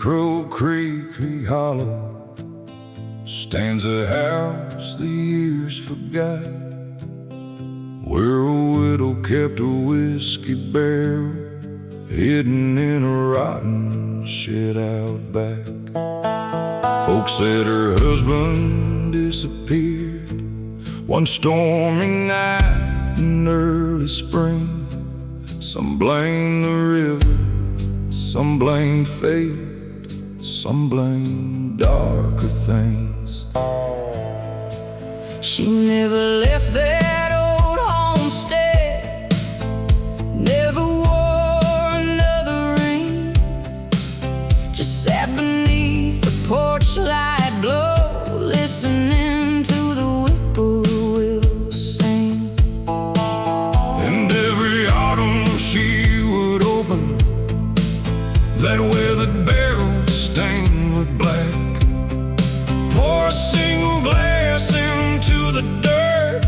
Crow Creek hollow stands a house the years forgot, where a widow kept a whiskey barrel hidden in a rotten shed out back. Folks said her husband disappeared one stormy night in early spring. Some blame the river, some blame fate, some blame darker things. She never left that old homestead, never wore another ring, just sat beneath the porch light glow, listening to the whippoorwills sing. And every autumn she would open that weathered barrel stained with black, pour a single glass into the dirt,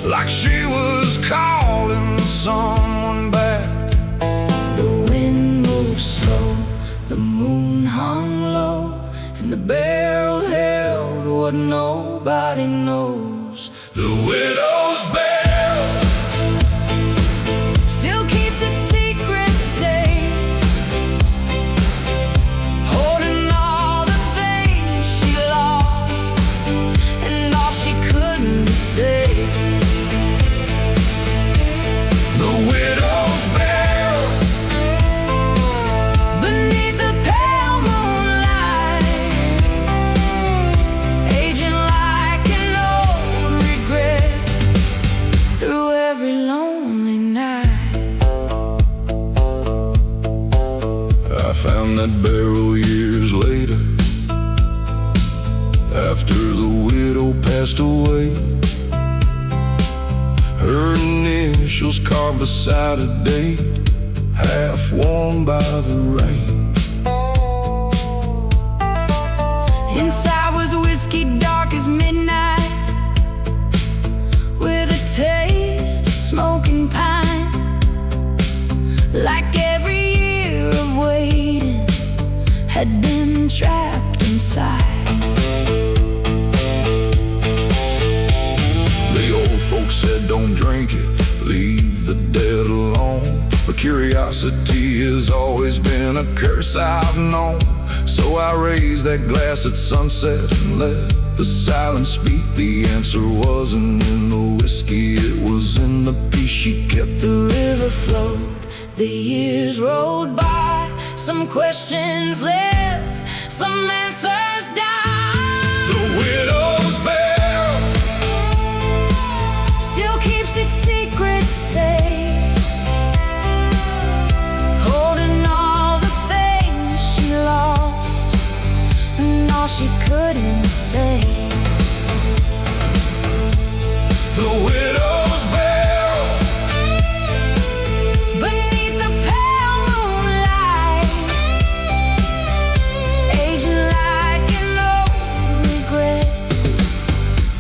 like she was calling someone back. The wind moved slow, the moon hung low, and the barrel held what nobody knows. The widow's barrel still keeps its secret safe, holding all the things she lost and all she couldn't say. The widow's barrel Beneath the pale moonlight, aging like an old regret through every lonely night. I found that barrel years later, after the widow passed away. Her initials carved beside a date, half worn by the rain. Inside was whiskey dark as midnight, with a taste of smoking pine. Like every year of waiting had been trapped inside. The old folks said don't drink it, leave the dead alone, but curiosity has always been a curse I've known. So I raised that glass at sunset and let the silence speak. The answer wasn't in the whiskey, it was in the peace she kept. The river flowed, the years rolled by, some questions live, some answers die. The widow's barrel Still keeps its secret safe, holding all the things she lost and all she couldn't say. The widow's barrel Beneath the pale moonlight, aging like an old regret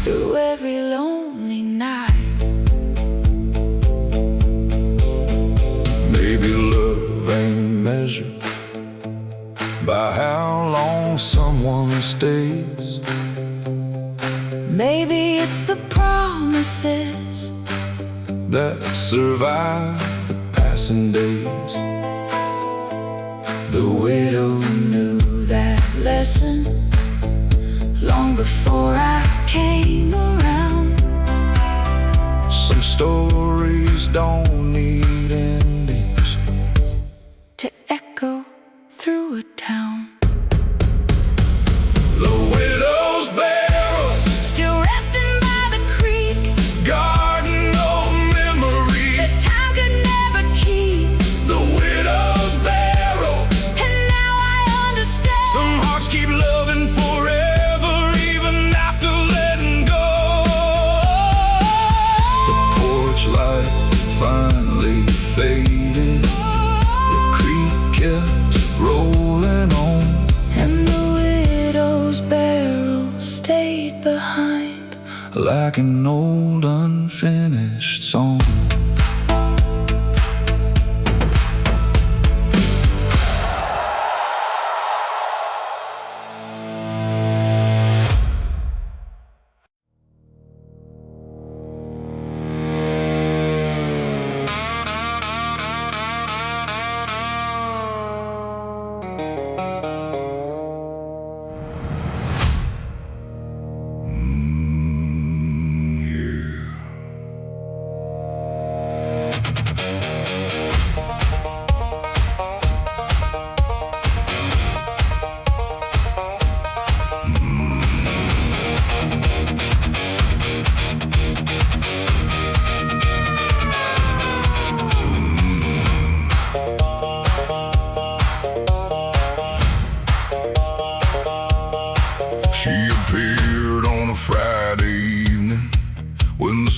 through every lonely night. Maybe love ain't measured by how long someone stays. Maybe it's the promises that survive the passing days. the widow knew that lesson long before I came around. Some stories don't need endings To echo through a town. The widow's barrel Still resting by the creek, garden of memories. that time could never keep. The widow's barrel, And now I understand. some hearts keep loving forever, even after letting go. The porch light finally faded, the creek kept rolling on. And the widow's barrel stayed behind, Like an old unfinished song.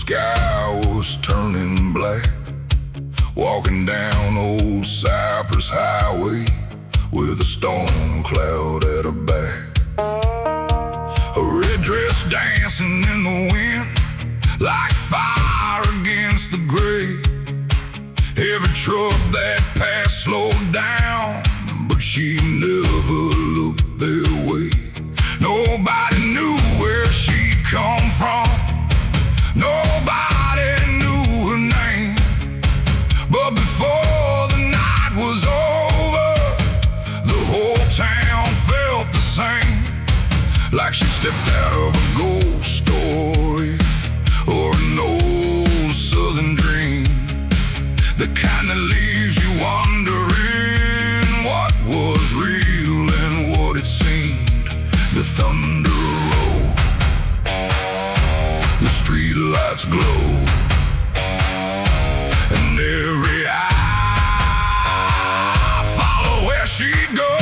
sky was turning black, walking down old Cypress Highway with a storm cloud at her back. A red dress dancing in the wind like fire against the gray. Every truck that passed slowed down, but she never looked their way. Nobody knew where she'd come from, nobody knew her name. But before the night was over, the whole town felt the same, like she stepped out of a ghost story or an old southern dream, the kind that leaves you wondering what was real and what it seemed. The thunder rolled, the street lights glowed, and every eye followed where she'd go.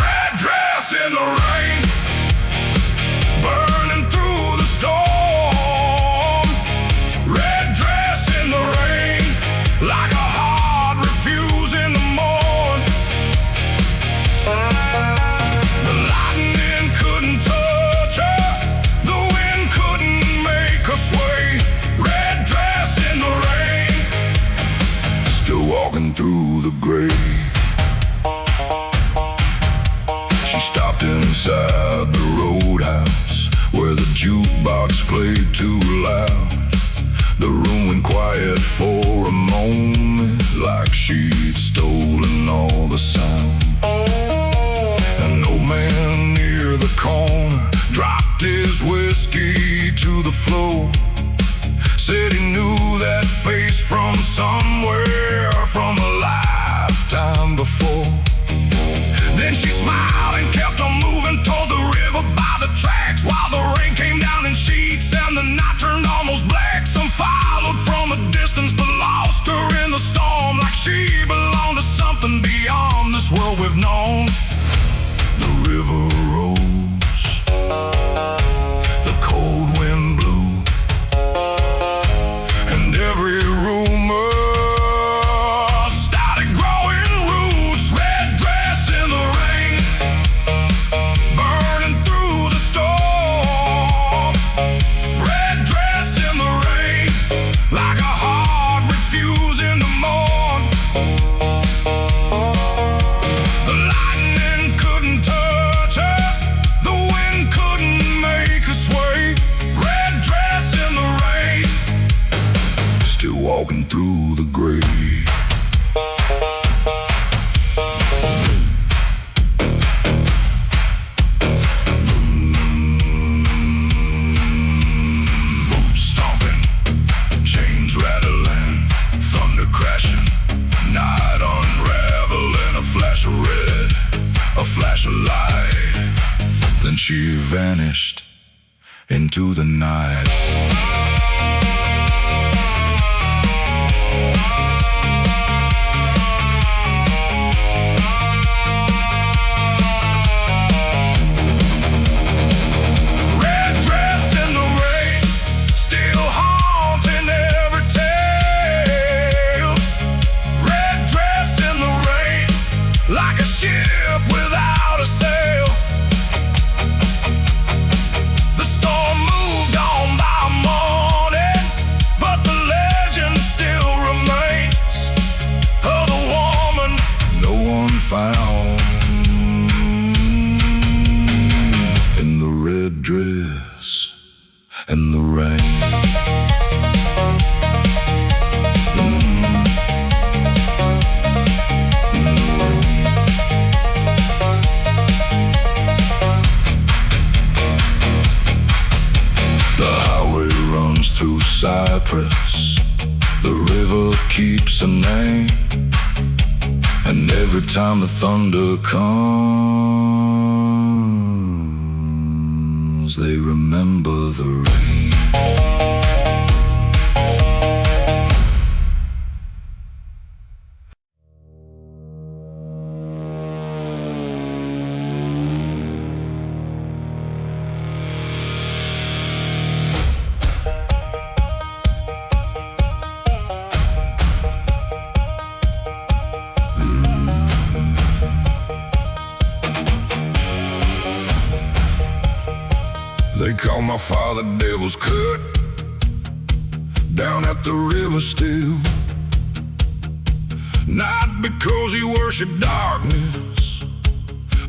Red dress in the rain, burning through the storm. Red dress in the rain, like a heart refused in the morn. The lightning couldn't touch her, the wind couldn't make her sway. Red dress in the rain, still walking through the gray. She stopped inside the roadhouse where the jukebox played too loud. The room went quiet for a moment, like she'd stolen all the sound. An old man near the corner dropped his whiskey to the floor, said he knew that face from somewhere, from a lifetime before. Then she smiled and kept on moving toward the river by the tracks, while the rain came down in sheets and the night turned almost black. Some followed from a distance but lost her in the storm, like she belonged to something beyond this world we've known. The river rose, the cold wind blew, and every rumor started growing roots. Red dress in the rain, burning through the storm. Red dress in the rain, like a heart refusing to mourn. The lightning couldn't touch her, the wind couldn't make her sway. Red dress in the rain, still walking through the gray. Boots stomping, chains rattling, thunder crashing, night unraveling. A flash of red, a flash of light, then she vanished into the night. Red dress in the rain, still haunting every tale. Red dress in the rain, like a ship without a sail. The storm moved on by morning, but the legend still remains of the woman no one found in the red dress and the rain. The highway runs through Cypress, the river keeps a name, and every time the thunder comes, they remember the rain. call my father Devil's Cut, down at the river still. Not because he worshiped darkness,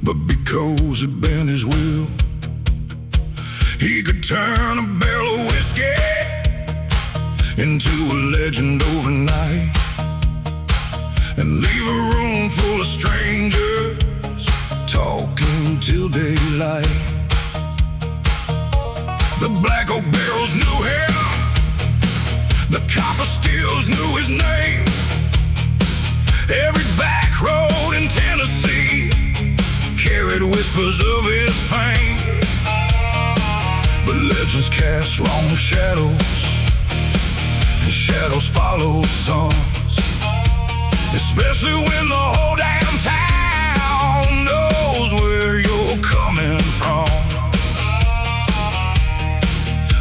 but because it bent his will. He could turn a barrel of whiskey into a legend overnight, and leave a room full of strangers talking till daylight. The black oak barrels knew him, the copper stills knew his name. Every back road in Tennessee carried whispers of his fame. But legends cast wrong shadows, and shadows follow suns, especially when the whole damn town knows where you're coming from.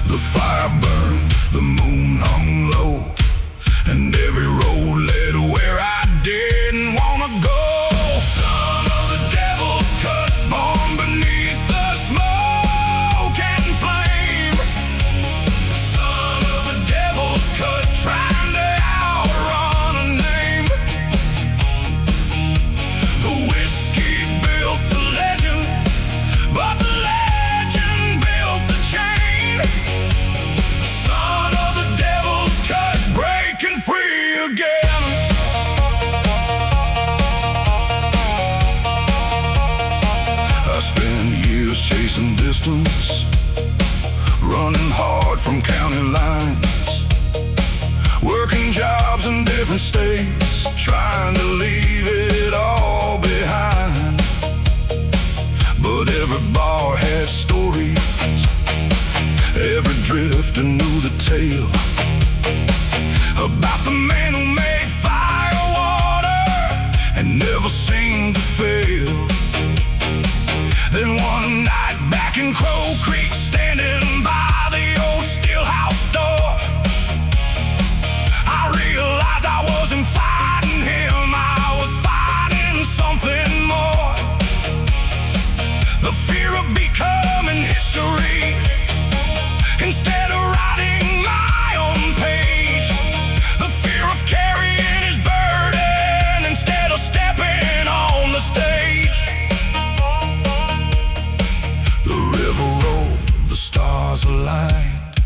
The fire burned, the moon hung low, and every road led where I didn't wanna go. Son of the Devil's Cut, born beneath the smoke and flame. Son of the Devil's Cut, trying to outrun a name. The whiskey built the legend, but the legend built the chain. Son of the Devil's Cut, breaking free again. I spent years chasing distance, running hard from county lines, working jobs in different states, trying to leave it all behind. But every bar had stories, every drifter knew the tale about the man who made fire water and never seemed to fail. Then one night back in Crow Creek, standing by the old steel house door, I realized I wasn't fighting him, I was fighting something more. The fear of becoming history instead of writing my own page. The fear of carrying his burden instead of stepping on the stage. The river rolled, the stars aligned,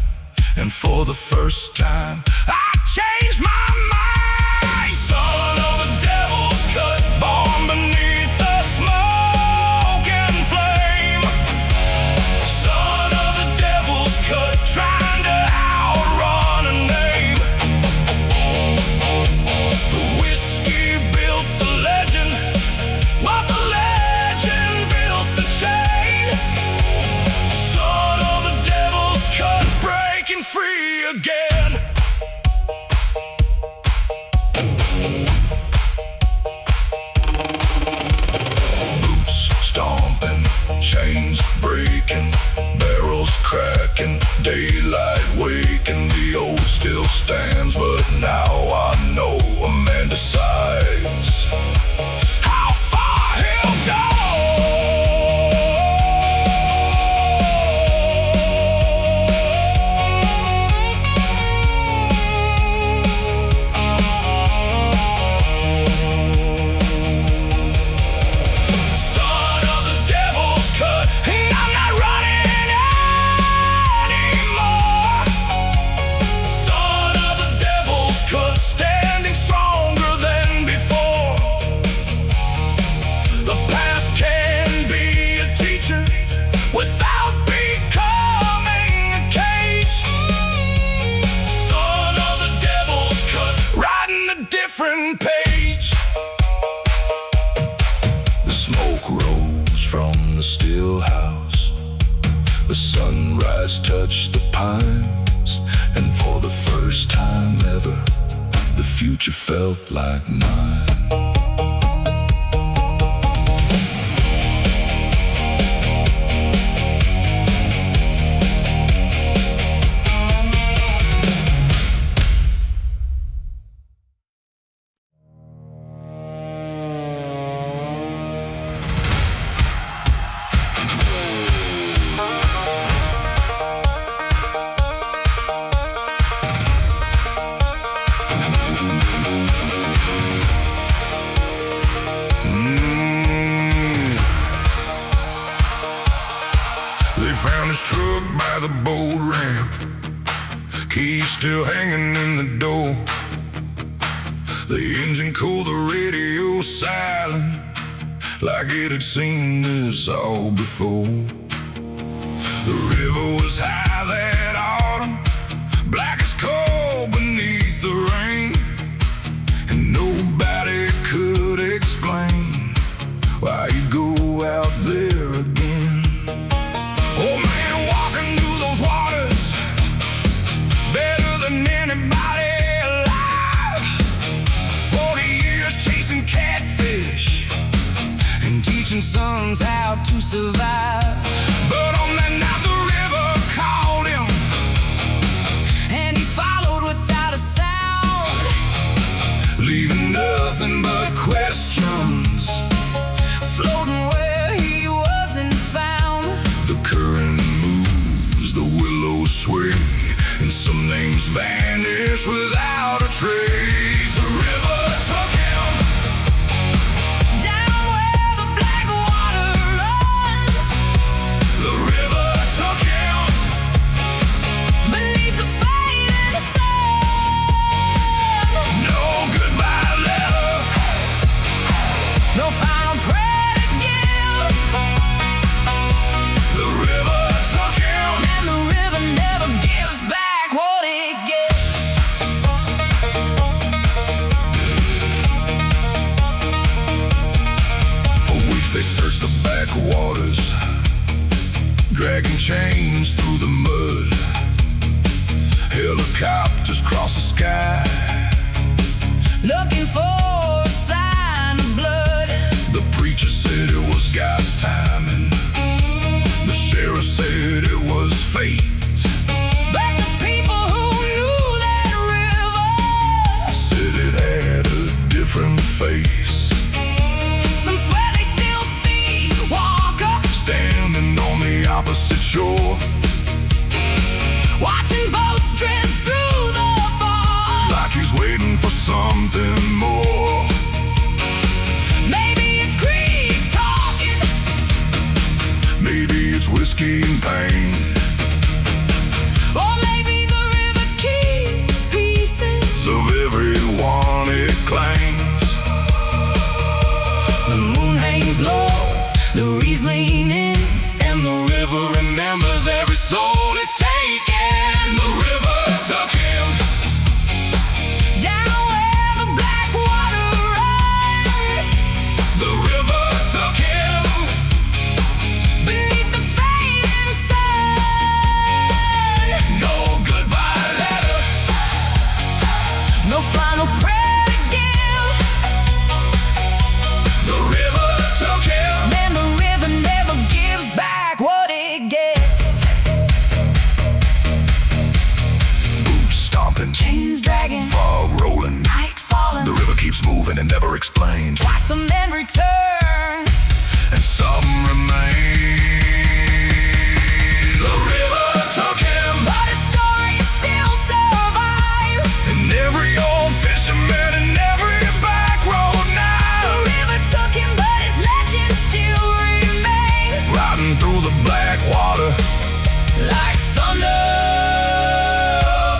and for the first time I changed my mind. Son of the Devil's Cut, born beneath the smoke and flame. Son of the Devil's Cut, trying to outrun a name. The whiskey built the legend, but the legend built the chain. Son of the Devil's Cut, breaking free again. Boots stomping, chains breaking, barrels cracking, daylight waking. The old still stands, but now I know a man decides how far he'll go. Son of the Devil's Cut, and I'm not running anymore. Son of the Devil's Cut, standing stronger than before. The past can be a teacher without becoming a cage. Son of the Devil's Cut, writing a different page. The smoke rose from the still house, the sunrise touched the pines, and for the first time ever, the future felt like mine. key still hanging in the door. The engine cool, the radio silent, like it had seen this all before. The river was high that autumn, black as coal beneath the rain, and nobody could explain why you go out there again. Oh man, walking through those waters, better than anybody alive. 40 years chasing catfish and teaching sons how to survive. But on that night the river called him, and he followed without a sound, leaving nothing but questions floating where he wasn't found. The current moves, the willows sway, and some names vanish without a trace. The river took him down where the black water runs. The river took him beneath the fading sun. No goodbye letter, no final prayer to give. The river took him, and the river never gives back what it gets. For weeks they searched the backwaters, dragging chains through the mud. Helicopters cross the sky, looking for a sign of blood. The preacher said it was God's timing, the sheriff said it was fate. But the people who knew that river said it had a different face. Some swear they still see Walker standing on the opposite shore, watching boats drift through the fog, like he's waiting for something more. Maybe it's grief talking, maybe it's whiskey and pain, or maybe the river keeps pieces of everyone it claims. The moon hangs low, the reeds lean in, and the river remembers every soul it's taken. The river took him down where the black water runs. The river took him beneath the fading sun. No goodbye letter, no final prayer to give. The river took him, and the river never gives back what it gets. Boots stomping, chains dragging, fog rolling, night falling. The river keeps moving and never explains why some men return and some remain. The river took him, but his story still survives in every old fisherman and every back road now. The river took him, but his legend still remains, riding through the black water like thunder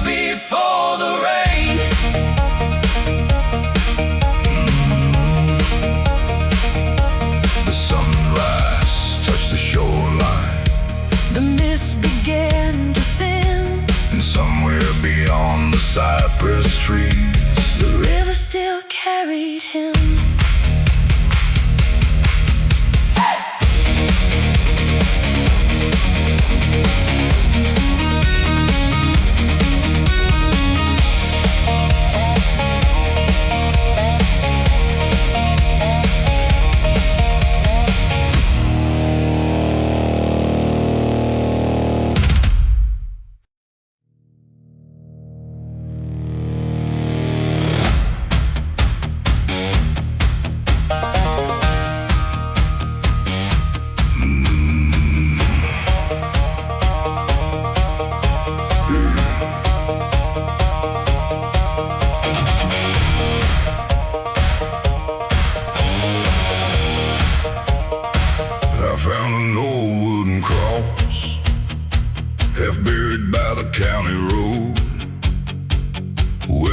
before the rain. The sunrise touched the shoreline, the mist began to thin, and somewhere beyond the cypress trees, the river still carried him.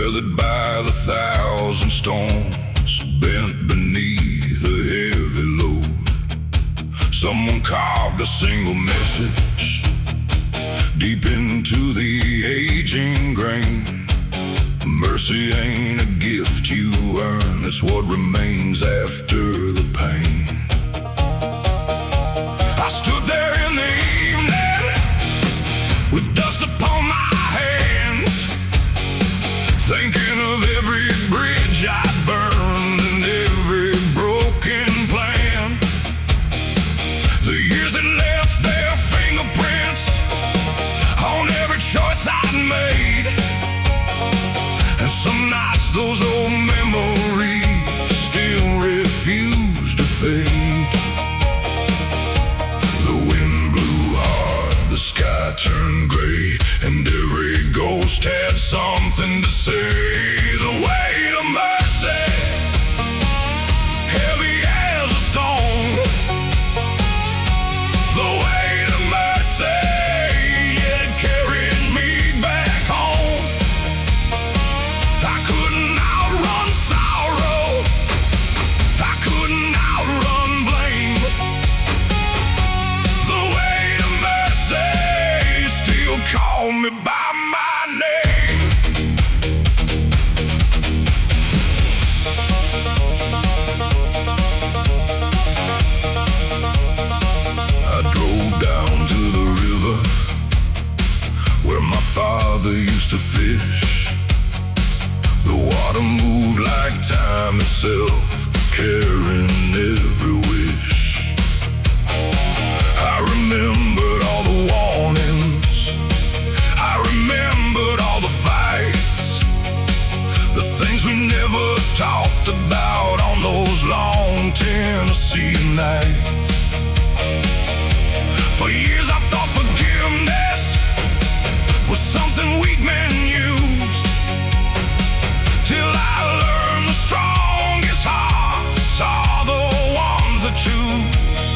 weathered by the thousand storms, bent beneath a heavy load. Someone carved a single message deep into the aging grain. Mercy ain't a gift you earn, it's what remains after the pain. I stood there in the evening with dust upon my hands, thinking of every bridge I burned and every broken plan. The years had left their fingerprints on every choice I'd made, and some nights those old memories still refuse to fade. The wind blew hard, the sky turned gray, and every ghost had something to say. The weight of mercy, heavy as a stone. The weight of mercy, it carried me back home. I couldn't outrun sorrow, I couldn't outrun blame. The weight of mercy still called me by my name. I drove down to the river where my father used to fish. The water moved like time itself, carrying every wish. I remembered all the warnings, I remembered all the fights, the things we never talked about on those long Tennessee nights. For years I thought forgiveness was something weak men used, till I learned the strongest hearts are the ones that choose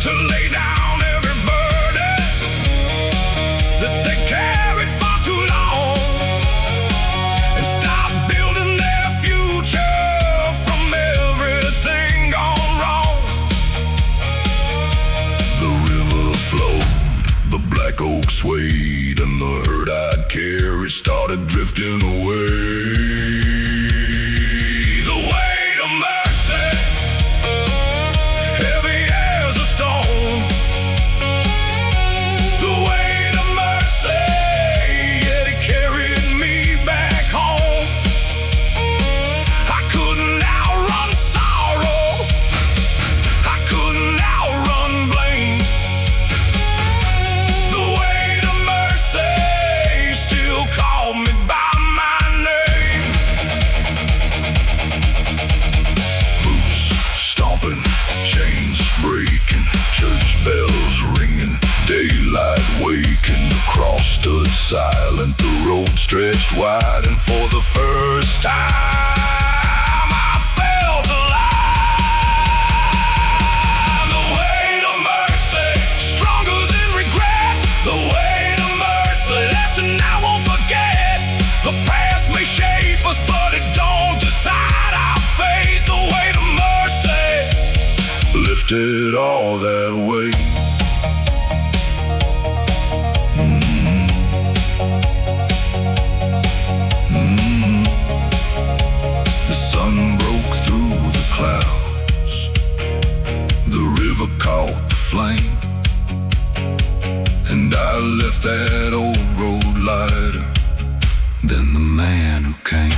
to lay down every burden that they carried for too long, and stop building their future from everything gone wrong. The river flowed, the black oak swayed, and the hurt I'd carried started drifting away. The weight of mercy, heavy as a stone. The weight of mercy, yeah, it carried me back home. I couldn't outrun sorrow, I couldn't outrun blame. The weight of mercy still called me by my name. Boots stomping, chains breaking, church bells ringing, daylight waking. The cross stood silent, the road stretched wide, and for the first time I felt alive. The weight of mercy, stronger than regret. The weight of mercy, lesson I won't forget. The past may shape us, but it don't decide our fate. The weight of mercy lifted all that weight. The sun broke through the clouds, the river caught the flame, and I left that old road lighter than the man who came.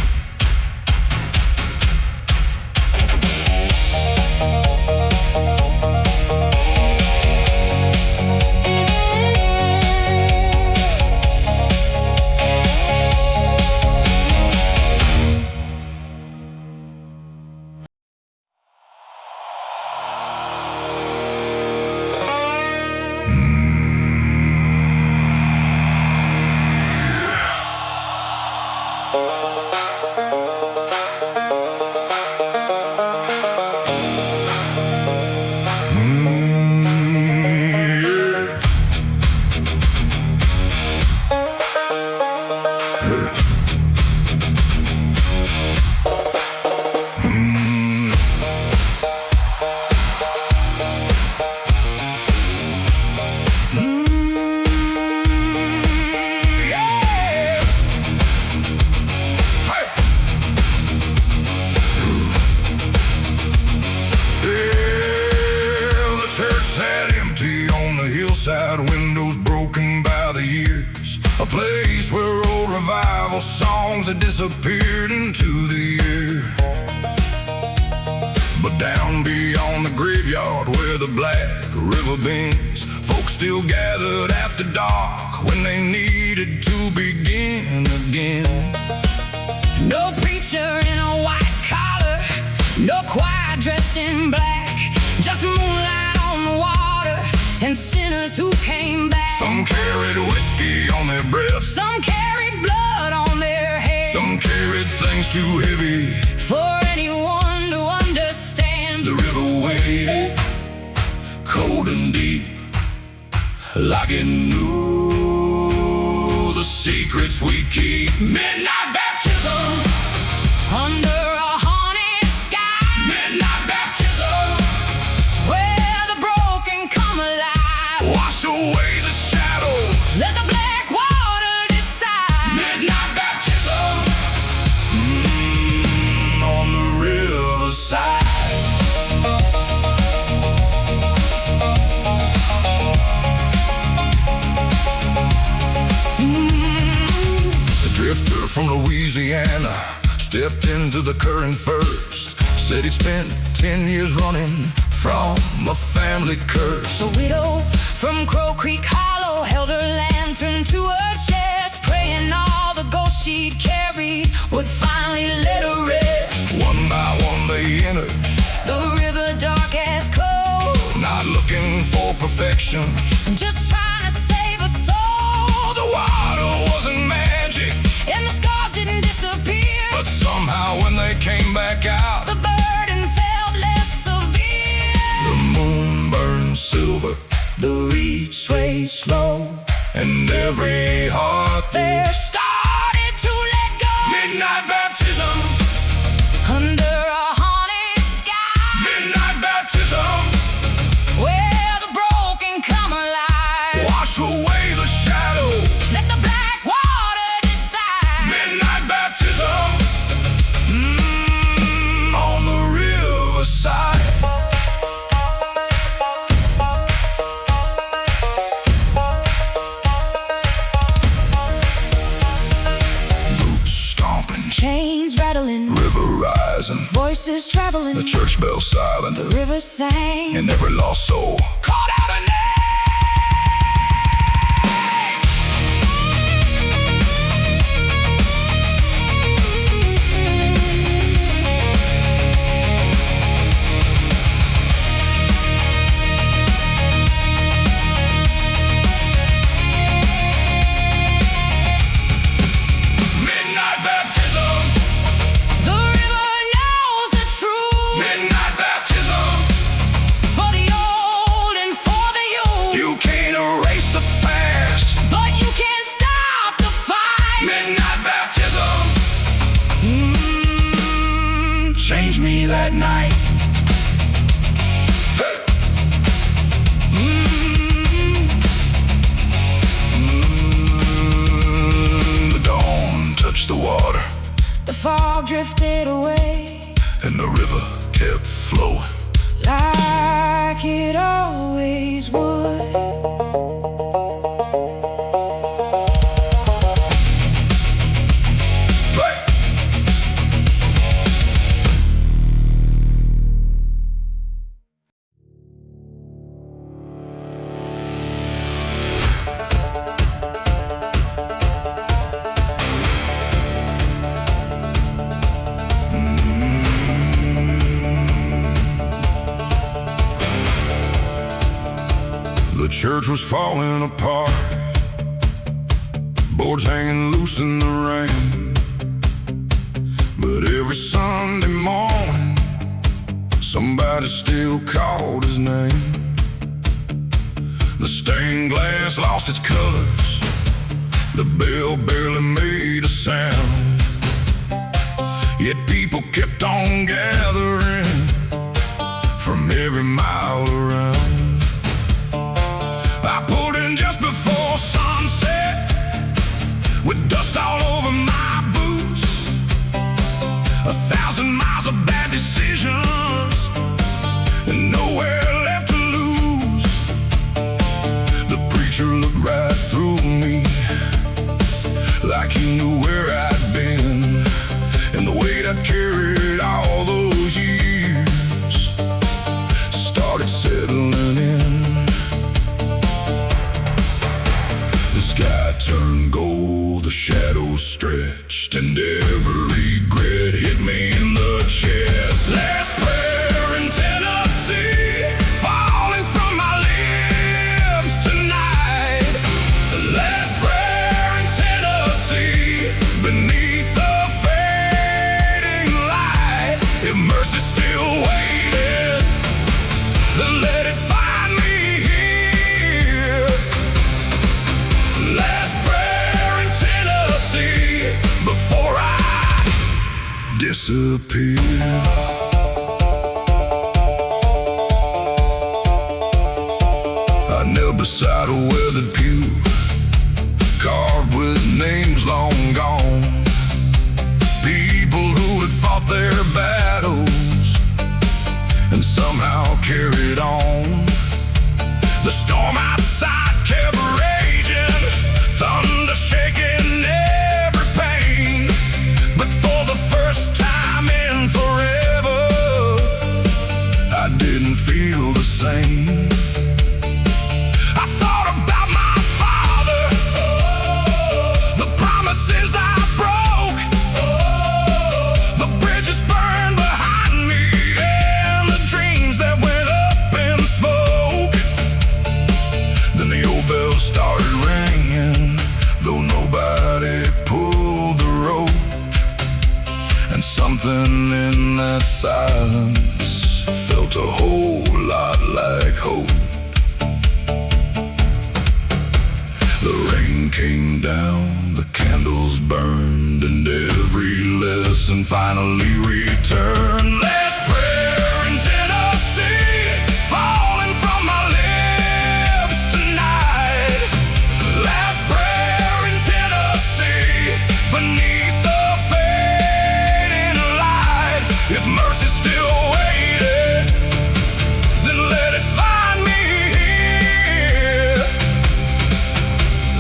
a place where old revival songs had disappeared into the air. But down beyond the graveyard where the Black River bends, folks still gathered after dark when they needed to begin again. No preacher in a white collar, no choir dressed in black, just moonlight on the water and sinners who came back. Some carried whiskey on their breath, some carried blood on their head, some carried things too heavy for anyone to understand. The river waited, cold and deep, like it knew the secrets we keep. Midnight baptism Under a haunted sky, midnight baptism, where the broken come alive. wash away the shadows, Let the black water decide. midnight baptism, on the riverside. The drifter from Louisiana stepped into the current first, said he'd spent 10 years running from a family curse. The widow from Crow Creek Hollow held her lantern to her chest, praying all the ghosts she'd carried would finally let her rest. One by one they entered, The river dark as coal, not looking for perfection. just trying to save a soul. The water wasn't magic, And the scars didn't disappear, but somehow when they came back out, the burden felt less severe. the moon burned silver, The reach swayed slow, and every heart there started to let go. midnight baptism, Under a haunted sky, midnight baptism, where the broken come alive. wash away the shadows, Let the black water decide. midnight baptism, on the riverside. Boots stomping, Chains rattling, river rising, voices traveling, the church bell silent, the river sang. and every lost soul called out a name. Midnight baptism, The river knows the truth, midnight baptism. for the old and for the youth. You can't erase the past, But you can't stop the fight. midnight baptism. Changed me that night. Hey. The dawn touched the water, The fog drifted away, and the river kept flowing. like it always would. Hey. The church was falling apart, boards hanging loose in the rain. But every Sunday morning, somebody still called his name. The stained glass lost its colors, the bell barely made a sound. Yet people kept on gathering from every mile around. I pulled in just before sunset, with dust all over my boots. 1,000 miles of bad decisions, and nowhere left to lose. The preacher looked right through me, like he knew where I'd been, and the weight I'd carried all those years started settling in. The sky turned gold, the shadows stretched, and every regret hit me in the chest. Last prayer in Tennessee, falling from my lips tonight. The last prayer in Tennessee, beneath the fading light. If mercy still waited, then let it find me here. Last prayer in Tennessee, before I disappear. I knelt beside a weathered pew, carved with names long gone, people who had fought their battles and somehow carried on. The storm outside kept raging, thunder shaking every pane, but for the first time in forever, I didn't feel the same. I thought about my father, the promises I broke, the bridges burned behind me, and the dreams that went up in smoke. Then the old bell started ringing, though nobody pulled the rope, and something in that silence felt a whole lot like hope. The rain came down, the candles burned, and every lesson finally returned. Last prayer in Tennessee, falling from my lips tonight. Last prayer in Tennessee, beneath the fading light. If mercy still waited, then let it find me here.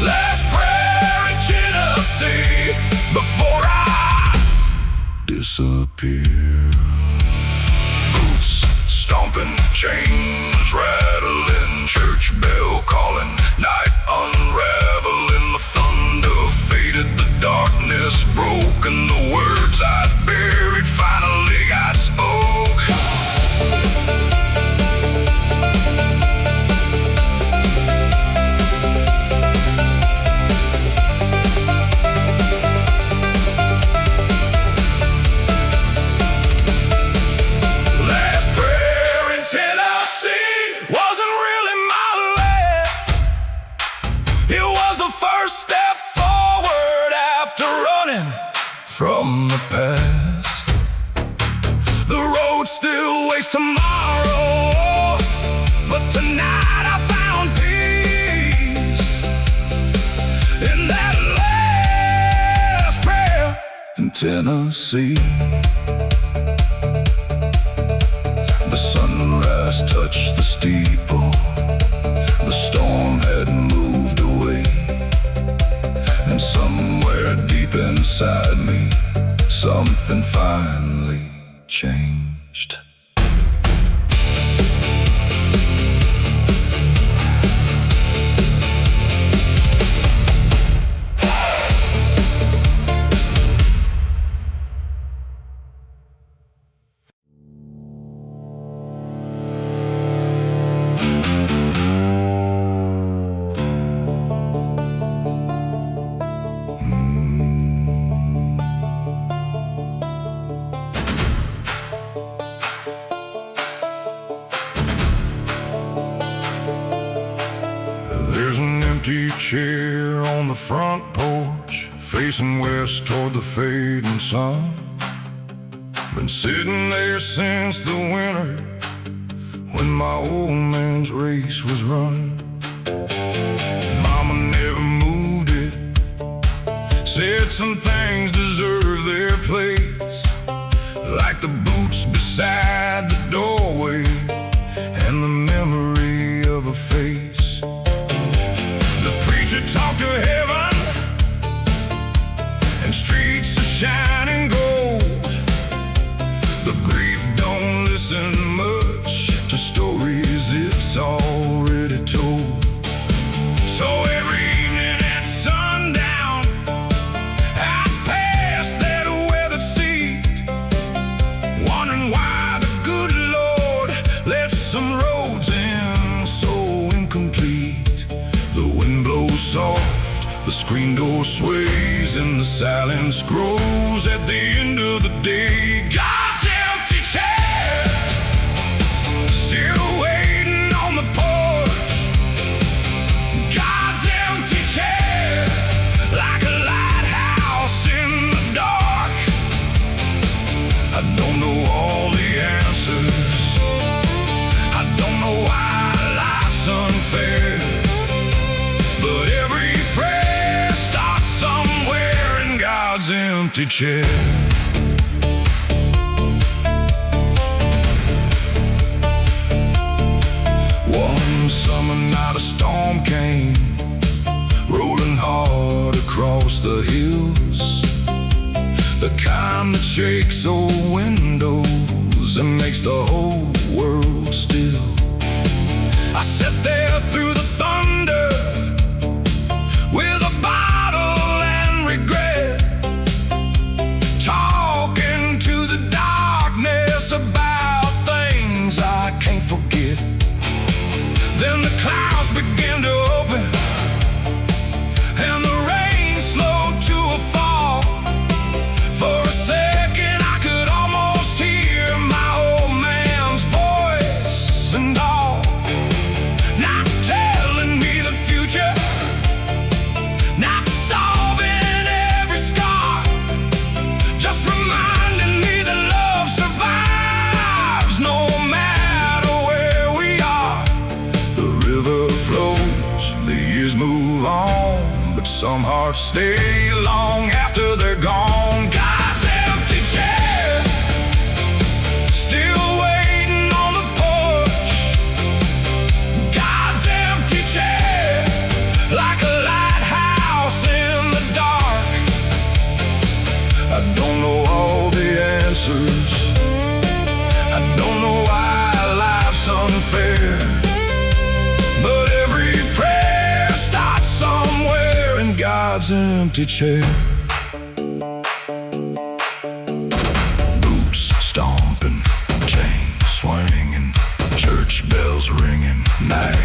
Last prayer in Tennessee, before I disappear. Boots stomping, chains rattling, church bell calling, night unraveling. The thunder faded, the darkness broke, and the words I'd buried finally got spoke. Last prayer in Tennessee wasn't really my last. It was the first step forward after running from the past. The road still waits tomorrow, but tonight I found peace in that last prayer in Tennessee. The sunrise touched the steeple, the storm had moved away, and somewhere deep inside me, something finally changed. There's an empty chair on the front porch, facing west toward the fading sun. Been sitting there since the winter, when my old man's race was run. Mama never moved it, said some things deserve their place, like the boots beside the doorway and the memory of a face. The preacher talked to heaven, shining gold. The grief don't listen much to stories it's already told. So every evening at sundown, I pass that weathered seat, wondering why the good Lord let some roads in so incomplete. The wind blows soft, the screen door sways, and the silence grows at the end of the day. God's empty chair, still waiting on the porch. God's empty chair, like a lighthouse in the dark. I don't know all the answers, I don't know why life's unfair, but every prayer starts somewhere in God's empty chair. One summer night a storm came, rolling hard across the hills, the kind that shakes old windows and makes the whole world still. I sat there through the thunder with a bottle and regret, talking to the darkness about things I can't forget. Then the clouds began to open and the rain slowed to a fall. For a second I could almost hear my old man's voice and all, not telling me the future, not solving every scar, just reminding me that love survives no matter where we are. The river flows, the years move on, but some hearts stay long after they're gone. God's empty chair, still waiting on the porch. God's empty chair, like a lighthouse in the dark. I don't know all the answers, I don't know why life's unfair, but every prayer starts somewhere in God's empty chair. Boots stomping, chains swinging, church bells ringing, night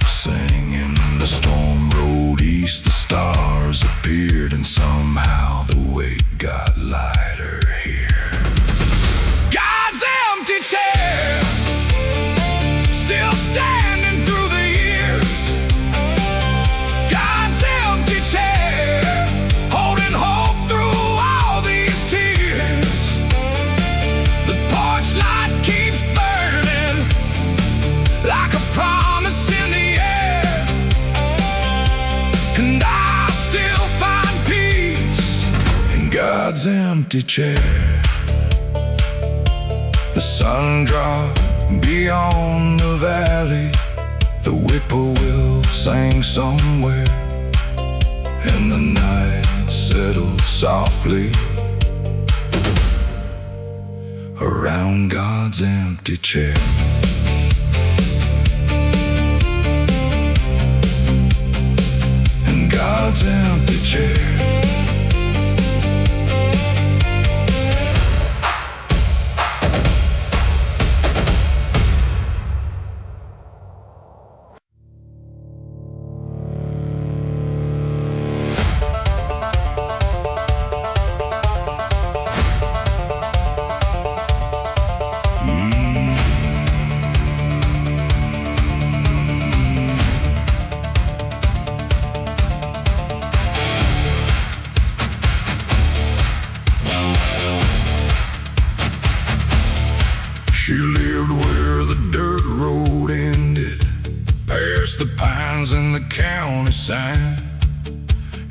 singing. The storm rode east, the stars appeared, and somehow the weight got lighter here. God's empty chair, still standing through the years. God's empty chair, holding hope through all these tears. The porch light keeps burning like a promise in the air, and I still find peace in God's empty chair. The sun dropped beyond the valley, the whippoorwill sang somewhere, and the night settled softly around God's empty chair. In God's empty chair. She lived where the dirt road ended, past the pines and the county sign,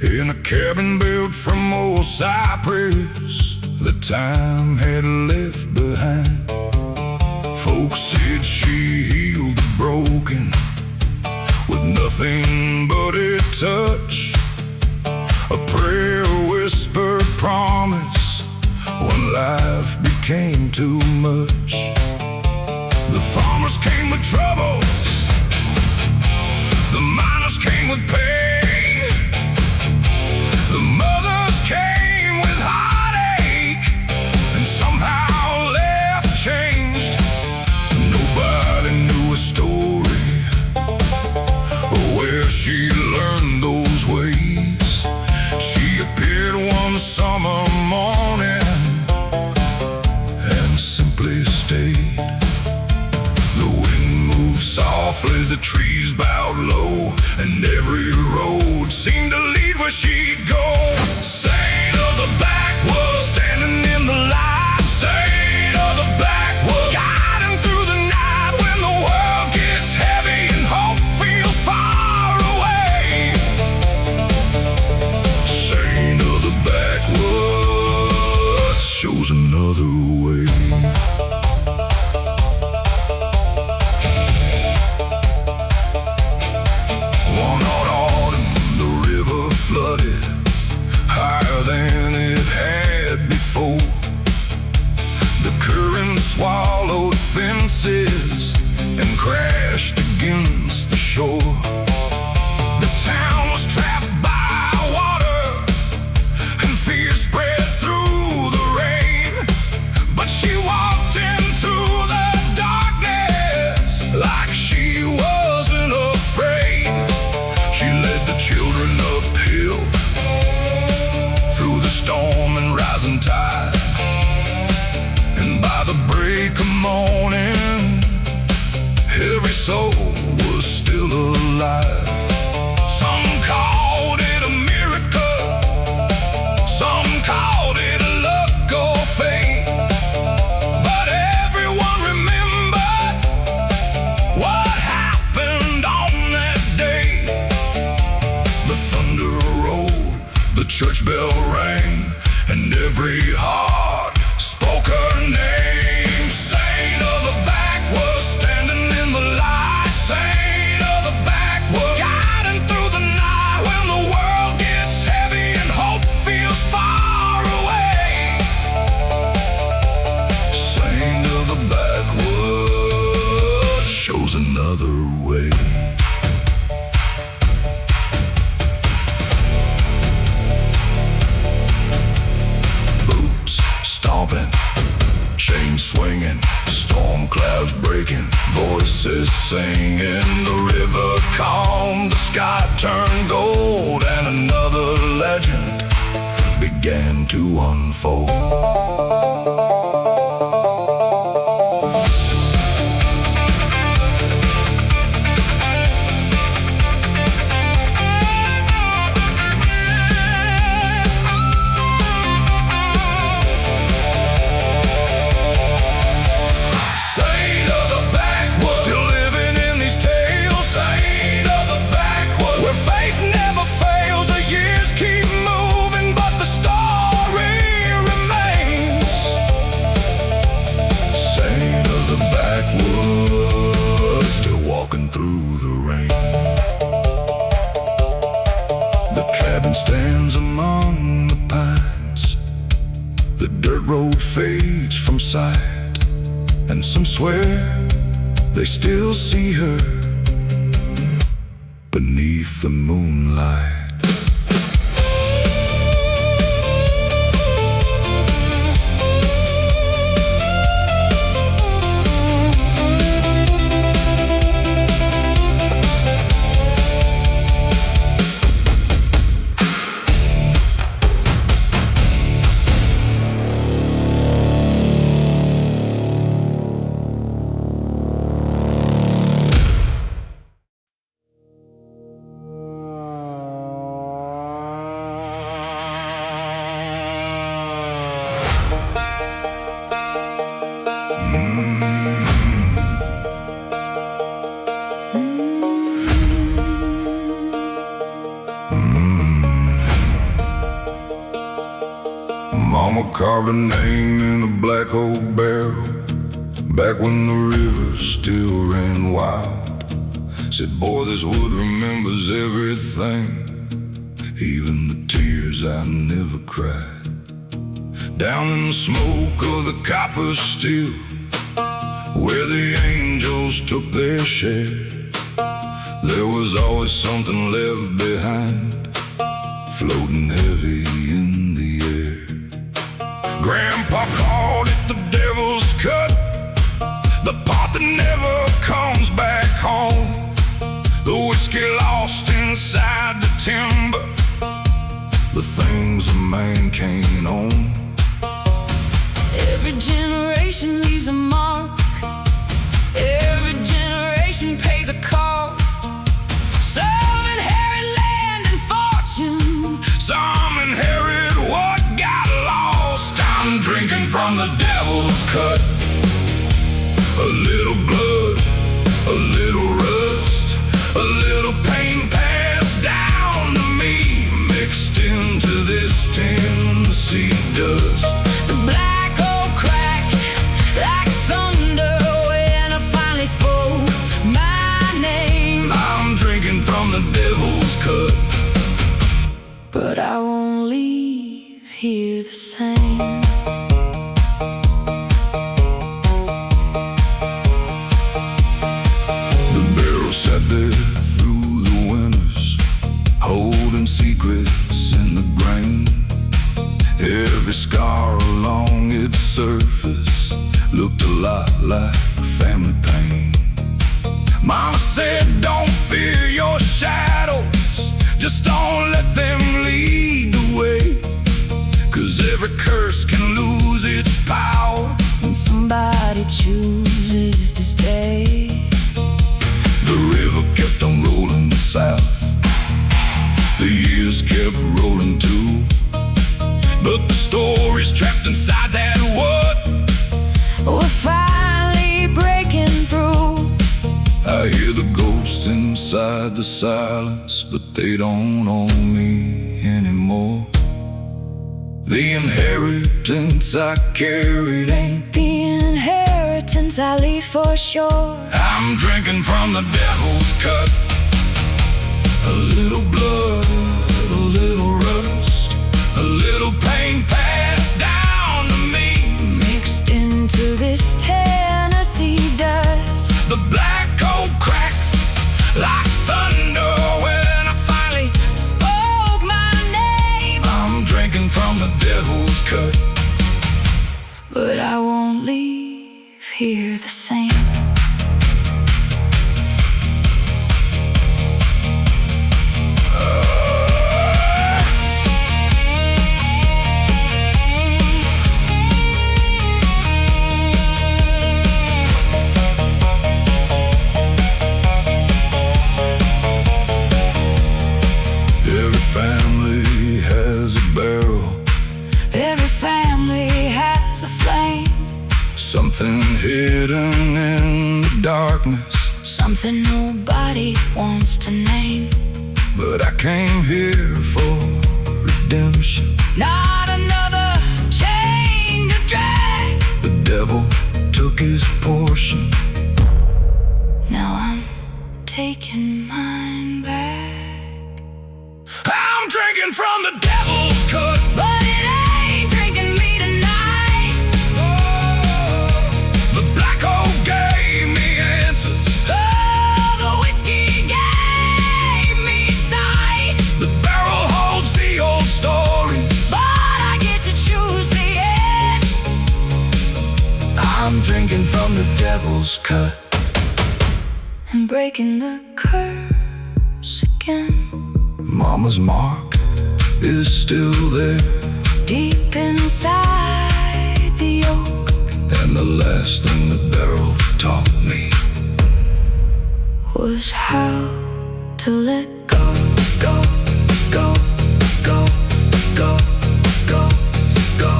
in a cabin built from old cypress that time had left behind. Folks said she healed the broken with nothing but a touch, a prayer, whispered promise, life became too much. The farmers came with troubles, the miners came with pain, the mothers came with heartache, and somehow left changed. Nobody knew a story or where she learned those ways. She appeared one summer morning and simply stayed. The wind moved softly as the trees bowed low, and every road seemed to lead where she'd go. Saint of the backwoods, standing in the light. Saint of the backwoods, guiding through the night when the world gets heavy and hope feels far away. Saint of the backwoods shows another way. One hot autumn, the river flooded higher than it had before. The current swallowed fences and crashed against the shore. The town was trapped by water, and fear spread through the rain. But she walked into the darkness like she wasn't afraid. She led the children uphill through the storm and rising tide, and by the break of morning, every soul was still alive. Some called it a miracle, some called it a luck or fate, but everyone remembered what happened on that day. The thunder rolled, the church bell rang, and every heart spoke her name. Saint of the backwoods, standing in the light. Saint of the backwoods, guiding through the night when the world gets heavy and hope feels far away. Saint of the backwoods shows another way. Boots stomping, chains swinging, storm clouds breaking, voices singing. The river calmed, the sky turned gold, and another legend began to unfold. Saint of the backwoods, still living in these tales. Saint of the backwoods, where faith never fails. The years keep moving, but the story remains. Saint of the backwoods, still walking through the rain. The cabin stands among the pines. The dirt road fades from sight, and some swear they still see her beneath the moonlight. Mama carved a name in a black oak barrel back when the river still ran wild. Said, boy, this wood remembers everything, even the tears I never cried. down in the smoke of the copper still, where the angels took their share. There was always something left behind, floating heavy in the air. Grandpa called it the devil's cut, the part that never comes back home. The whiskey lost inside the timber, the things a man can't own. Every generation leaves a mark, every generation pays a cost. Some inherit land and fortune, some inherit what got lost. I'm drinking from the devil's cut, a little blood, a little rust, a little pain passed down to me, mixed into this Tennessee dust. the black oak cracked like thunder when I finally spoke my name. I'm drinking from the devil's cut, But I won't leave here the same. the barrel sat there through the winters, holding secrets in the grain. Every scar along its surface looked a lot like family pain. Mama said, don't fear your shadows, just don't let them lead the way, 'cause every curse can lose its power When somebody chooses to stay. The river kept on rolling south, the years kept rolling too, but the stories trapped inside that wood, We're finally breaking through. I hear the ghosts inside the silence, but they don't own me anymore. The inheritance I carried ain't. The inheritance I leave for sure. I'm drinking from the devil's cut, a little blood, a little rust, a little pain passed down to me, Mixed into this Tennessee dust. the black oak cracked like thunder when I finally Spoke my name. I'm drinking from the devil's cut, But I won't leave here the same. Every family has a barrel, Every family has a flame, something hidden in the darkness, something nobody wants to name. but I came here for redemption. Not another chain to drag. The devil took his portion, Now I'm taking mine back. I'm drinking from the devil's cut, But it ain't drinking me tonight. the black oak gave me answers, Oh, the whiskey gave me sight. the barrel holds the old stories. But I get to choose the end. I'm drinking from the devil's cut, And breaking the curse again. Mama's mark is still there, Deep inside the oak and the last thing the barrel taught me was how to let go, go, go, go, go, go, go.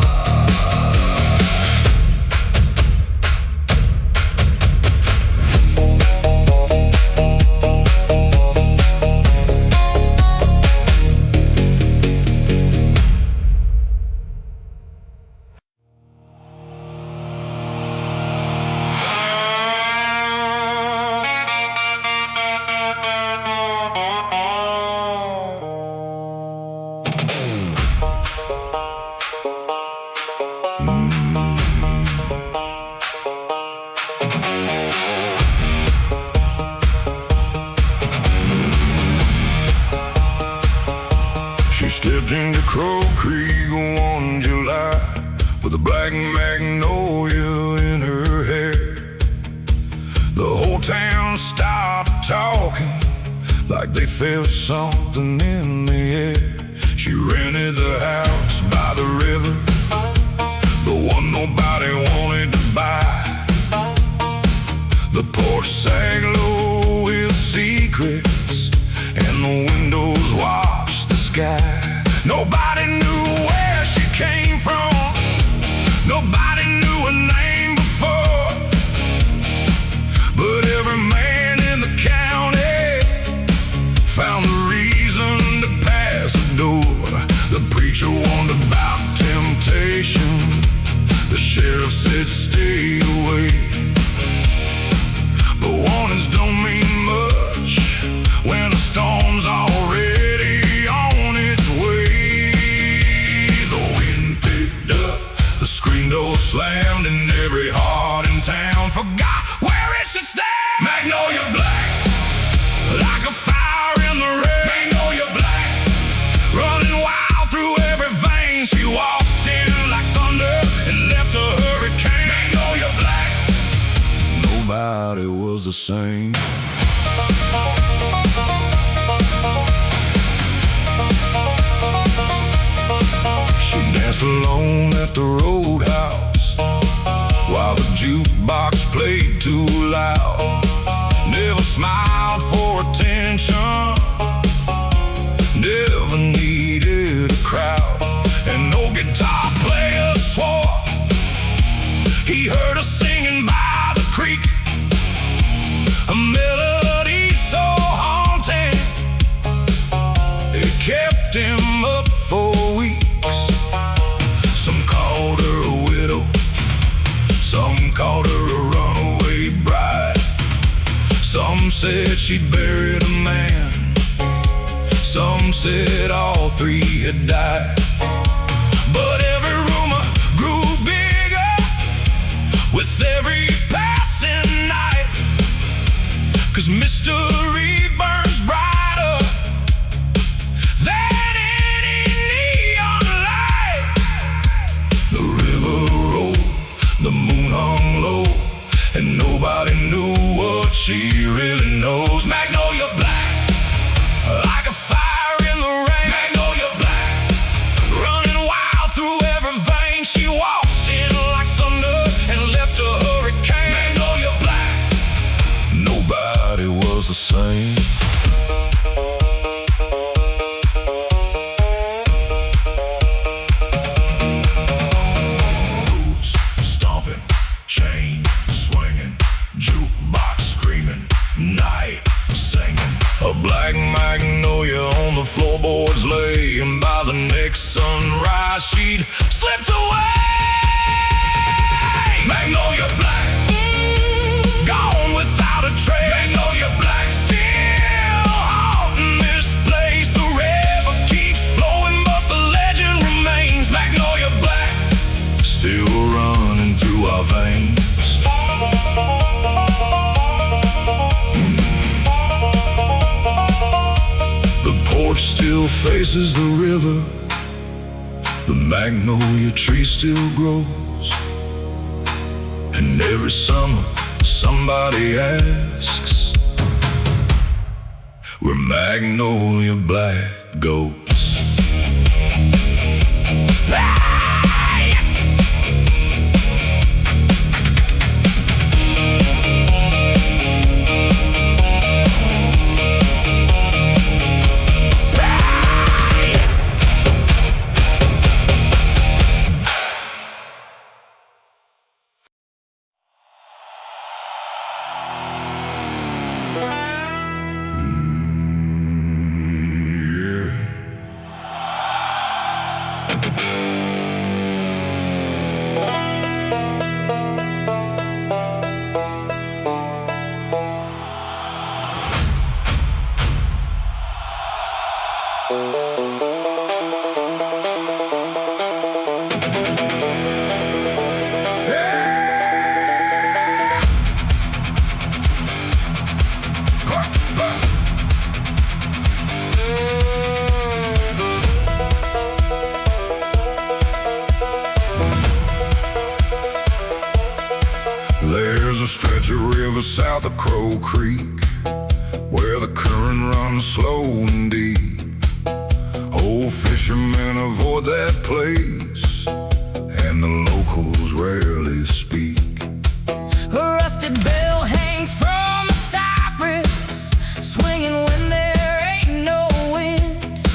Crow Creek one July, with a black magnolia in her hair. The whole town stopped talking, like they felt something in the air. She rented the house by the river, the one nobody wanted to buy. The porch sag low with secrets, and the windows watched the sky. Nobody knew where she came from, nobody knew her name before, but every man in the county found a reason to pass the door. The preacher warned about temptation, the sheriff said stay away. But warnings don't mean much when a storm's already on its way. The wind picked up, the screen door slammed, and every heart in town forgot where it should stand. Magnolia Black, like a fire in the rain. Magnolia Black, running wild through every vein. She walked in like thunder and left a hurricane. Magnolia Black, nobody was the same. She danced alone at the roadhouse while the jukebox played too loud. Never smiled for attention, never needed a crowd. And no guitar player swore he heard her singing by the creek, a melody so haunting it kept him up for weeks. Some called her a widow, some called her a runaway bride. Some said she'd buried a man, some said all three had died. But every rumor grew bigger with every passing night, 'cause mystery burns brighter than any neon light. The river rolled, the moon hung low, and nobody knew what she really knows. Magnolia Black, like a fire in the rain. Magnolia Black, running wild through every vein. She walked in like thunder and left a hurricane. Magnolia Black, nobody was the same. Boots stomping, chain swinging, jukebox screaming, night singing. A black magnolia on the floorboards lay, and by the next sunrise she'd slipped away. Magnolia Black, gone without a trace. Magnolia Black, still haunting this place. The river keeps flowing, but the legend remains. Magnolia Black, still running through our veins. The porch still faces the river, the magnolia tree still grows, and every summer somebody asks where Magnolia Black goes. stretch of river south of Crow Creek, where the current runs slow and deep. Old fishermen avoid that place, and the locals rarely speak. A rusted bell hangs from a cypress, swinging when there ain't no wind.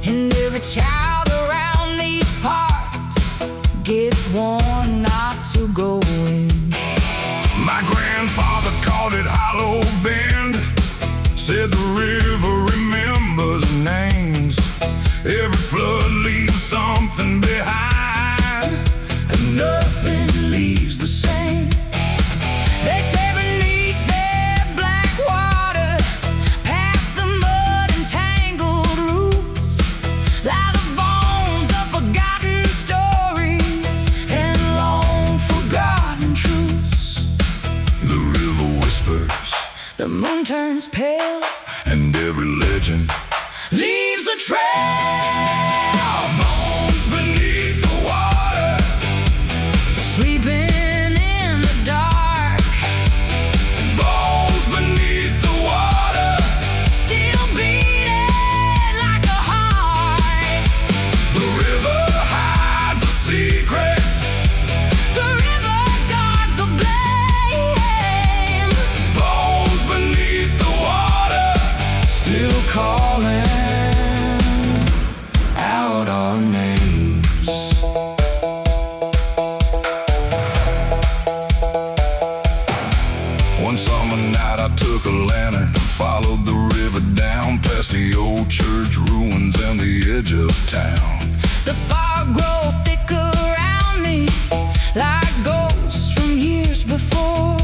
And every child around these parts gets warned not to go in. My grandfather called it Hollow Bend, said the river remembers names. Every flood leaves something behind, and nothing leaves the same. They say beneath their black water, past the mud and tangled roots, lie the bones of forgotten stories and long forgotten truths. The river whispers, the moon turns pale, and every legend leaves a trail. Bones beneath the water, Sleeping in the dark, bones beneath the water. still beating like a heart. The river hides the secrets, The river guards the blame. bones beneath the water. Still calling out our names. One summer night I took a lantern and followed the river down past the old church ruins and the edge of town. The fog grows thick around me, like ghosts from years before.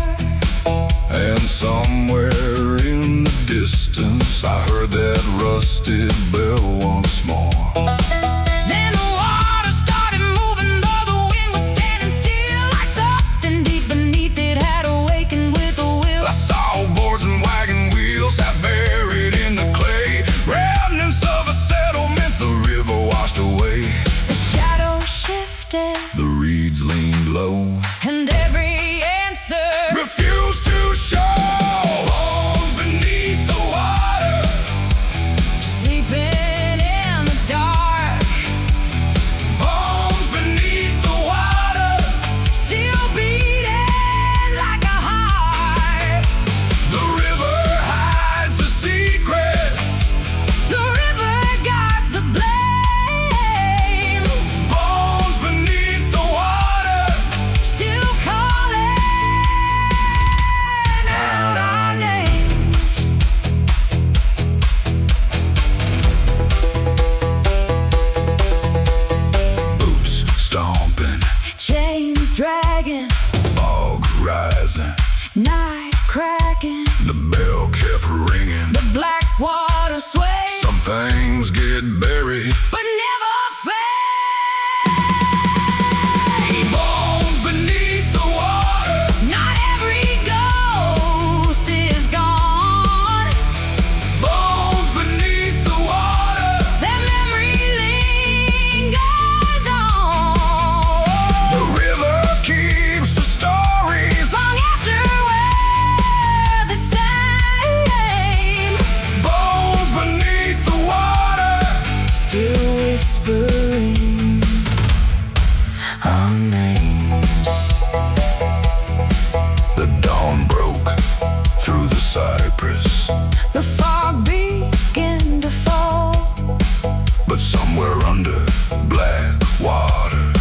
And somewhere in the distance I heard that rusted bell once more. Then the water started moving, though the wind was standing still, like something deep beneath it had awakened with a will. I saw boards and wagon wheels half buried in the clay, remnants of a settlement the river washed away. The shadow shifted, The reeds leaned low, and every answer refused to show. Bones beneath the water, sleeping in the dark, bones beneath the water. still beating like a heart. The river hides the secrets, The river guards the blame. bones beneath the water. Still calling out our names. Boots stomping, Chains dragging, fog rising, night cracking, the bell kept ringing. the black water sways, Some things get buried, but never fade. bones beneath the water. Not every ghost is gone. Bones beneath the water. Their memory lingers on. The river keeps the stories, Long after we're the same, bones beneath the water. still whispering our names. The dawn broke through the cypress, The fog began to fall, but somewhere under black water,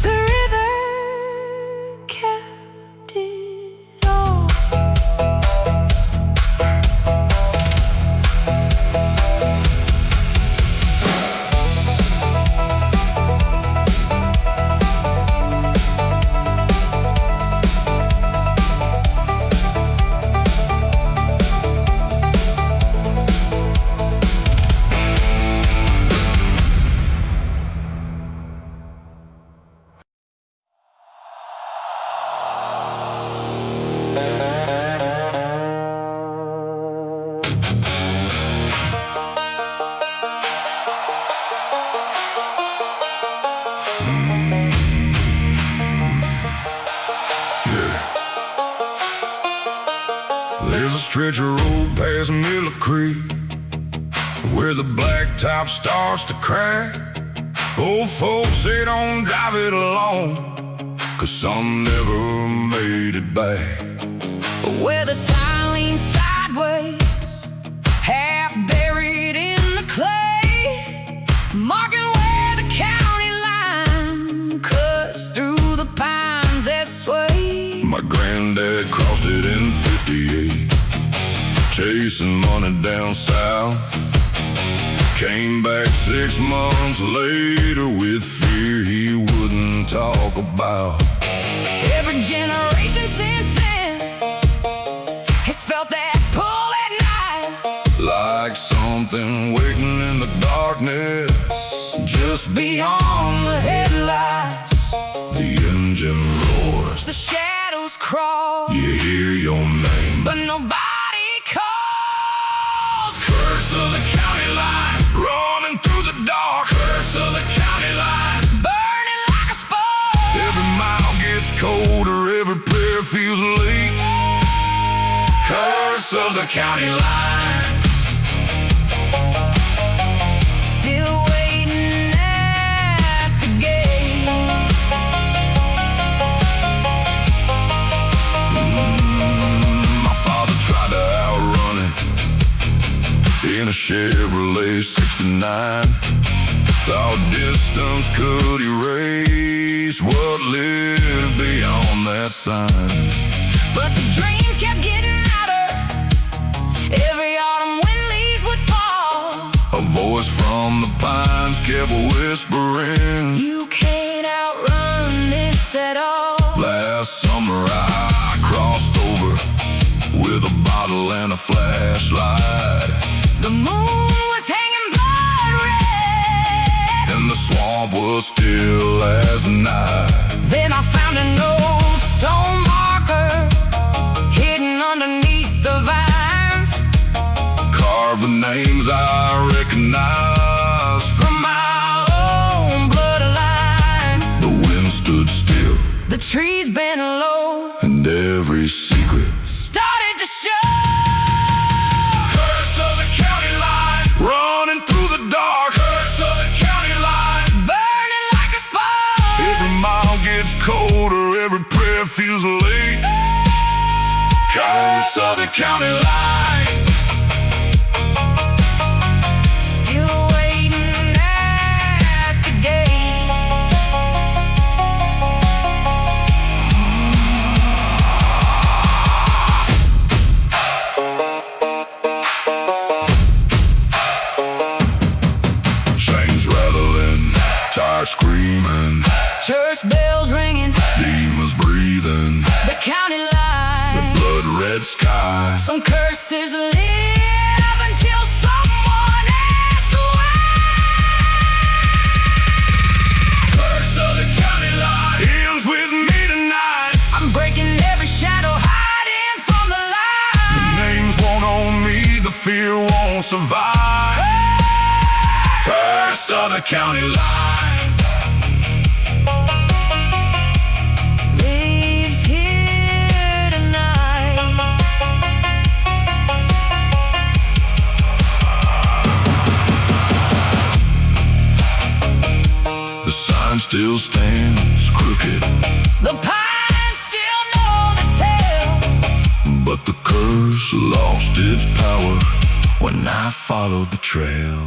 the river kept it all. stretch of road past Miller Creek, where the blacktop starts to crack. Old folks say don't drive it alone, 'cause some never made it back. Where the sign leans sideways, half buried in the clay, marking where the county line cuts through the pines that sway. My granddad crossed it in '58, chasing money down south. Came back 6 months later with fear he wouldn't talk about. Every generation since then has felt that pull at night, like something waiting in the darkness just beyond the headlights. The engine roars, the shadows crawl, you hear your name, but nobody calls. Curse of the county line, running through the dark. Curse of the county line, burning like a spark. every mile gets colder, every prayer feels late. Curse of the county line, still waiting at the gate. My father tried to outrun it in a Chevrolet '69. Thought distance could erase what lived beyond that sign. But the dreams kept getting louder, every autumn when leaves would fall. A voice from the pines kept whispering, You can't outrun this at all. last summer I crossed over with a bottle and a flashlight, The moon was hanging blood red, and the swamp was still as night. then I found an old stone marker hidden underneath the vines. Carved the names I recognized From my own bloodline, the wind stood still, the trees bent low, and every secret started to show. Curse of the county line, running through the dark. Curse of the county line, Burning like a spark. every mile gets colder, every prayer feels late. Curse of the county line, Still waiting at the gate. chains rattling, tires screaming, Church bells ringing, demons breathing, the county line. blood red sky. Some curses live until someone asks why. Curse of the county line ends with me tonight. I'm breaking every shadow, hiding from the light. Names won't own me, the fear won't survive. Curse of the county line, Lives here tonight. the sign still stands crooked, The pines still know the tale, but the curse lost its power when I followed the trail.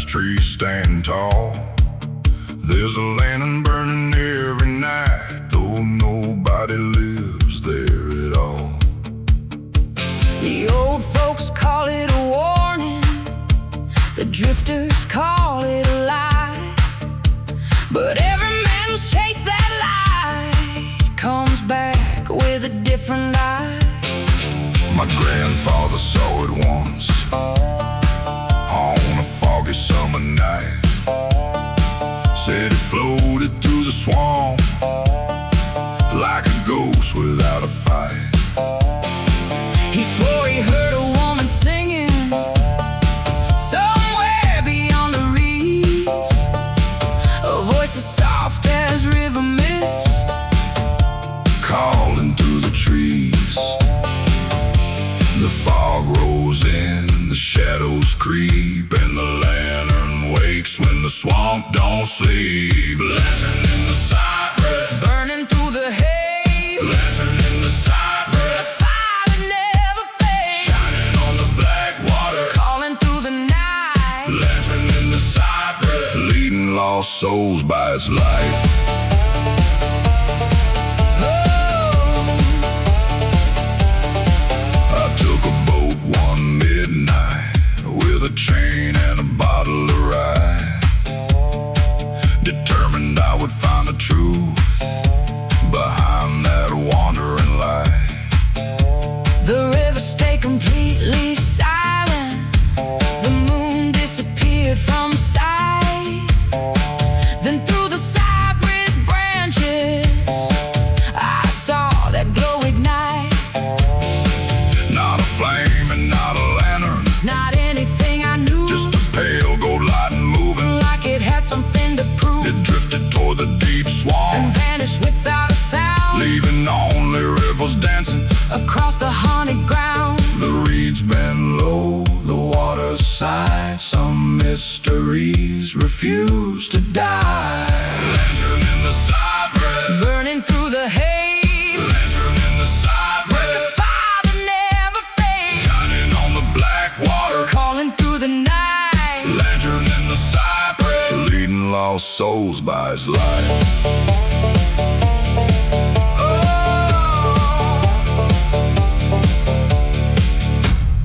Trees stand tall. There's a lantern burning every night, though nobody lives there at all. The old folks call it a warning, the drifters call it a lie, but every man black with a different eye. My grandfather saw it once on a foggy summer night. Said it floated through the swamp like a ghost without a fight. He swore he heard a woman singing somewhere beyond the reeds, a voice as soft as river mist calling through the trees. The fog rolls in, the shadows creep, and the lantern wakes when the swamp don't sleep. Lantern in the cypress, burning through the haze. Lantern in the cypress, a fire that never fades, shining on the black water, calling through the night. Lantern in the cypress, leading lost souls by its light. A chain and a bottle of rye, determined I would find the truth behind that wandering light. The river stayed completely silent, the moon disappeared from sight. Then through the cypress branches I saw that glow ignite. Not a flame and not a lantern, not anything I knew, just a pale gold light moving like it had something to prove. It drifted toward the deep swamp and vanished without a sound, leaving only ripples dancing across the haunted ground. The reeds bend low, the water sighs, some mysteries refuse to die. Lantern in the cypress, burning through the haze. Lantern in the cypress, the fire that never fades, shining on the black water, calling through the night. Lantern in the cypress, leading lost souls by its light.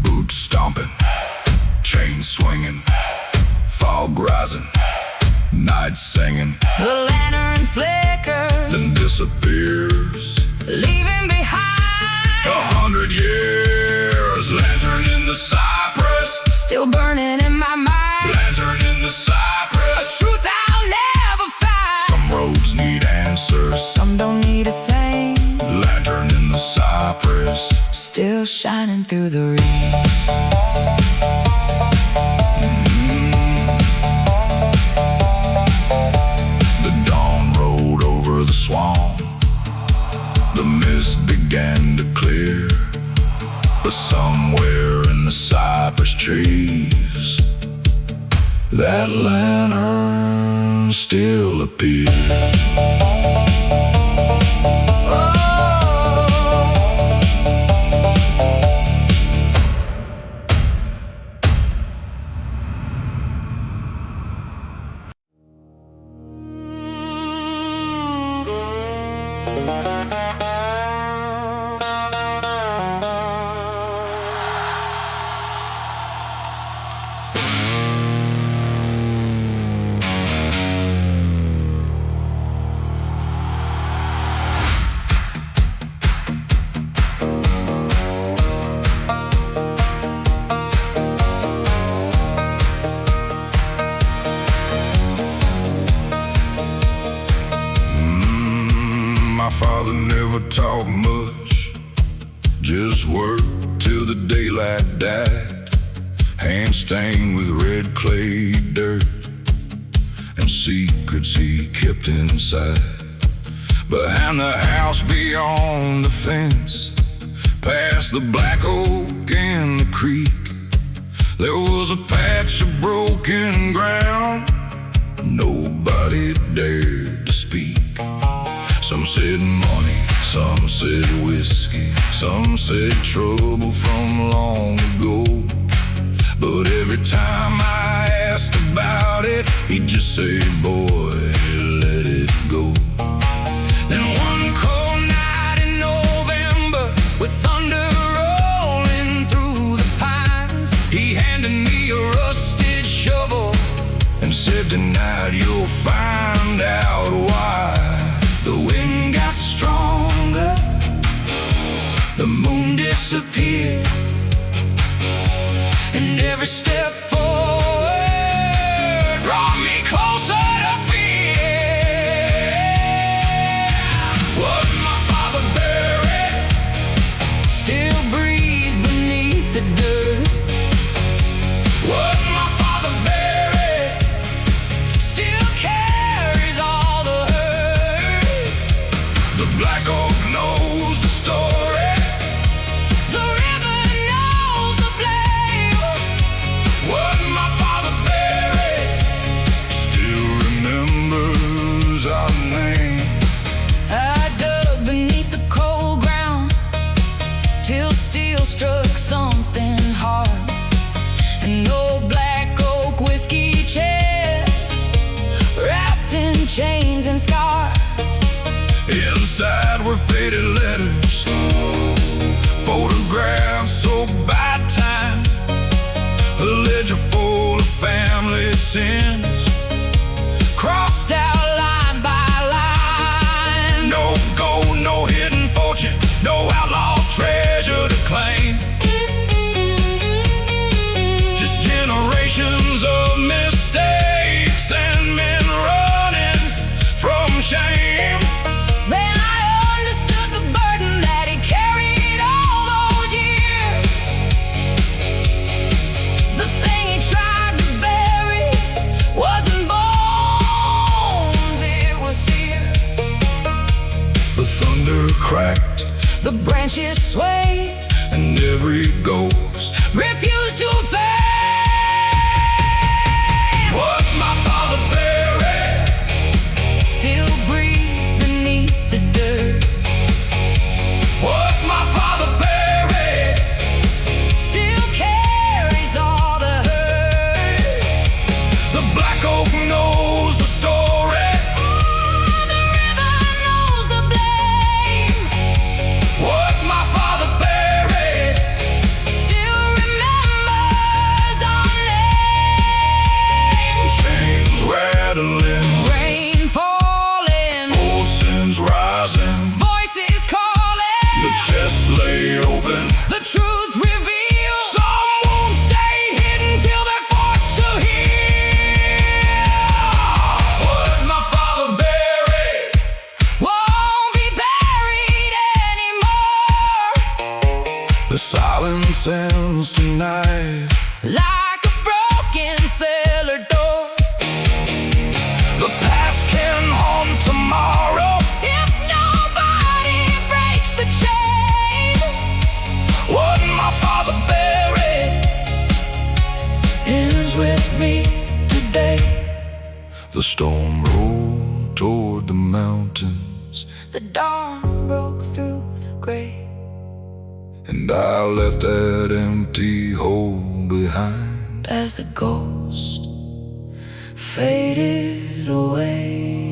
Boots stomping, chains swinging, fog rising, night singing. The lantern flickers, then disappears, leaving behind 100 years. Lantern in the cypress, still burning in my mind. Lantern in the cypress, a truth I'll never find. Some roads need answers, some don't need a thing. Lantern in the cypress, still shining through the reeds. The dawn rolled over the swamp, the mist began to clear, but somewhere in the cypress trees that lantern still appears. My father never talked much, just worked till the daylight died. Hand stained with red clay dirt and secrets he kept inside. Behind the house, beyond the fence, past the black oak and the creek, there was a patch of broken ground. Nobody dared to speak. Some said money, some said whiskey, some said trouble from long ago. But every time I asked about it, he'd just say, boy, let it go. Then one cold night in November, with thunder rolling through the pines, he handed me a rusted shovel and said, tonight you'll find out why. The wind got stronger every step forward brought me closer to fear. What my father buried still breathes beneath the dirt. What my father buried still carries all the hurt. The black oak knows the story. The river knows the blame. What my father buried still remembers our name. I dug beneath the cold ground till steel struck something hard. An old black oak whiskey chest wrapped in chains and scars. Inside were faded letters, photographs soaked by time, a ledger full of family sins, crossed out line by line. No gold, no hidden fortune, no outlaw treasure to claim. Just generations of mistakes and men running from shame. Then I understood the burden that he carried all those years. The thing he tried to bury wasn't bones, it was fear. The thunder cracked, the branches swayed, and every ghost refused to fade. What my father buried still breathes beneath the dirt. What my father buried still carries all the hurt. The black oak knows the story. The river knows the blame. What my father buried still remembers our name. Chains rattling, rain falling, old sins rising, voices calling. The chest lay open, the truth revealed. Some won't stay hidden till they're forced to heal. What my father buried won't be buried anymore. The silence ends tonight like a broken cellar door. The past can haunt tomorrow if nobody breaks the chain. What my father buried ends with me today. The storm rolled toward the mountains. The dawn broke through the gray, and I left that empty hole behind as the ghost faded away.